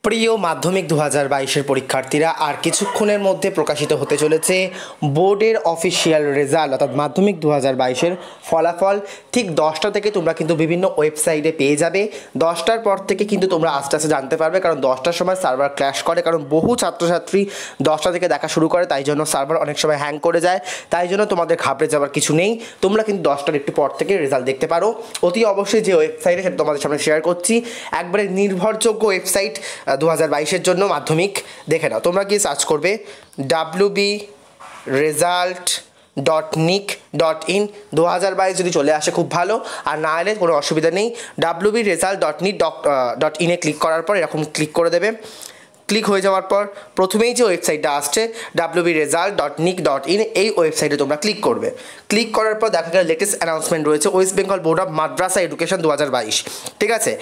প্রিয় মাধ্যমিক 2022 পরীক্ষার্থীরা আর কিছুক্ষণের মধ্যে প্রকাশিত হতে চলেছে বোর্ডের অফিসিয়াল রেজাল্ট অর্থাৎ মাধ্যমিক 2022 ফলাফল। ঠিক 10টা থেকে তোমরা কিন্তু বিভিন্ন ওয়েবসাইটে পেয়ে যাবে। 10টার পর থেকে কিন্তু তোমরা আস্তে আস্তে জানতে পারবে, কারণ 10টার সময় সার্ভার ক্র্যাশ করে, কারণ বহু ছাত্রছাত্রী 10টা থেকে দেখা শুরু করে, তাই জন্য সার্ভার অনেক সময় হ্যাং করে যায়। তাই জন্য তোমাদের ঘাবড়ে যাওয়ার কিছু নেই, তোমরা কিন্তু 10টার একটু পর থেকে রেজাল্ট দেখতে পারো। অতি অবশ্যই যে ওয়েবসাইটে সেটা তোমাদের সামনে শেয়ার করছি, একবারে নির্ভরযোগ্য ওয়েবসাইট 2022 জন্য মাধ্যমিক। দেখে নাও, তোমরা কি সার্চ করবে wbresult.nic.in 2022 যদি চলে আসে খুব ভালো, আর না এলে কোনো অসুবিধা নেই। wbresult.nic.in ক্লিক করার পর এরকম ক্লিক করে দেবে। ক্লিক হয়ে যাওয়ার পর প্রথমেই যে ওয়েবসাইটটা আসছে wbresult.nic.in, এই ওয়েবসাইটে তোমরা ক্লিক করবে। ক্লিক করার পর দেখা গেল লেটেস্ট অ্যানাউন্সমেন্ট রয়েছে West Bengal board of Madrasa education 2022। ঠিক আছে,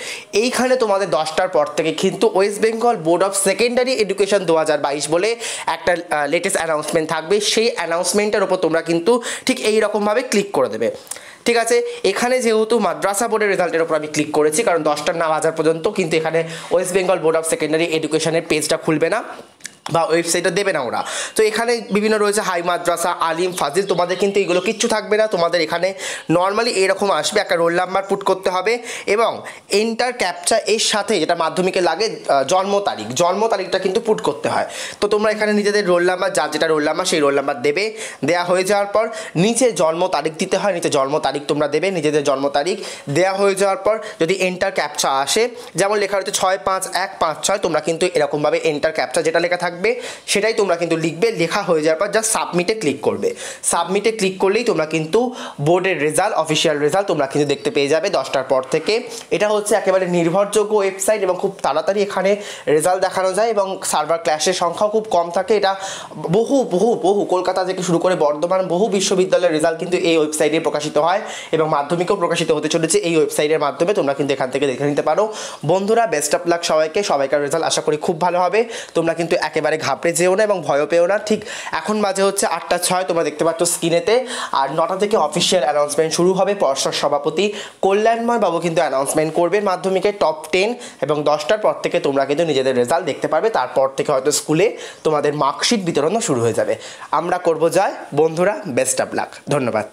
এইখানে তোমাদের 10টার পর থেকে কিন্তু West Bengal board of secondary education 2022 বলে একটা লেটেস্ট অ্যানাউন্সমেন্ট থাকবে। সেই অ্যানাউন্সমেন্টের ওপর তোমরা কিন্তু ঠিক এই রকমভাবে ক্লিক করে দেবে। ঠিক আছে, এখানে যেহেতু মাদ্রাসা বোর্ডের রেজাল্টের ওপর আমি ক্লিক করেছি, কারণ 10টার না বাজার পর্যন্ত কিন্তু এখানে West Bengal board of secondary এডুকেশনের পেজটা খুলবে না বা ওয়েবসাইটটা দেবে না ওরা। তো এখানে বিভিন্ন রয়েছে হাই মাদ্রাসা, আলিম, ফাজিল, তোমাদের কিন্তু এগুলো কিচ্ছু থাকবে না। তোমাদের এখানে নর্মালি এরকম আসবে, একটা রোল নাম্বার পুট করতে হবে এবং এন্টার ক্যাপচা এর সাথে যেটা মাধ্যমিকে লাগে জন্ম তারিখটা কিন্তু পুট করতে হয়। তো তোমরা এখানে নিজেদের রোল নাম্বার, যার যেটা রোল নাম্বার সেই রোল নাম্বার দেবে। দেওয়া হয়ে যাওয়ার পর নিচে জন্ম তারিখ দিতে হয়, নিচে জন্ম তারিখ তোমরা দেবে, নিজেদের জন্ম তারিখ দেওয়া হয়ে যাওয়ার পর যদি এন্টার ক্যাপচা আসে, যেমন লেখা রয়েছে 65156, তোমরা কিন্তু এরকমভাবে এন্টার ক্যাপচা যেটা লেখা থাকবে সেটাই তোমরা কিন্তু লিখবে। লেখা হয়ে যাওয়ার পর জাস্ট সাবমিটে ক্লিক করবে। সাবমিটে ক্লিক করলেই তোমরা কিন্তু বোর্ডের রেজাল্ট, অফিসিয়াল রেজাল্ট তোমরা কিন্তু দেখতে পেয়ে যাবে 10টার পর থেকে। এটা হচ্ছে একেবারে নির্ভরযোগ্য ওয়েবসাইট এবং খুব তাড়াতাড়ি এখানে রেজাল্ট দেখানো যায় এবং সার্ভার ক্ল্যাশের সংখ্যাও খুব কম থাকে। এটা বহু বহু বহু কলকাতা থেকে শুরু করে বর্ধমান বহু বিশ্ববিদ্যালয়ের রেজাল্ট কিন্তু এই ওয়েবসাইটে প্রকাশিত হয় এবং মাধ্যমিকেও প্রকাশিত হতে চলেছে এই ওয়েবসাইটের মাধ্যমে। তোমরা কিন্তু এখান থেকে দেখে নিতে পারো। বন্ধুরা, বেস্ট অফ লাক সবাইকে, সবাইকার রেজাল্ট আশা করি খুব ভালো হবে। তোমরা কিন্তু একেবারে ঘাবড়ে যেও না এবং ভয় পেও না। ঠিক এখন বাজে হচ্ছে 8টা 6, তোমরা দেখতে পাচ্ছ স্ক্রিনেতে। আর 9টা থেকে অফিসিয়াল অ্যানাউন্সমেন্ট শুরু হবে। পর্ষদ সভাপতি কল্যাণময় বাবু কিন্তু অ্যানাউন্সমেন্ট করবেন মাধ্যমিকের টপ 10 এবং 10টার পর থেকে তোমরা কিন্তু নিজেদের রেজাল্ট দেখতে পারবে। তারপর থেকে হয়তো স্কুলে তোমাদের মার্কশিট বিতরণও শুরু হয়ে যাবে। আমরা করবো জয়। বন্ধুরা, বেস্ট অফ লাক, ধন্যবাদ।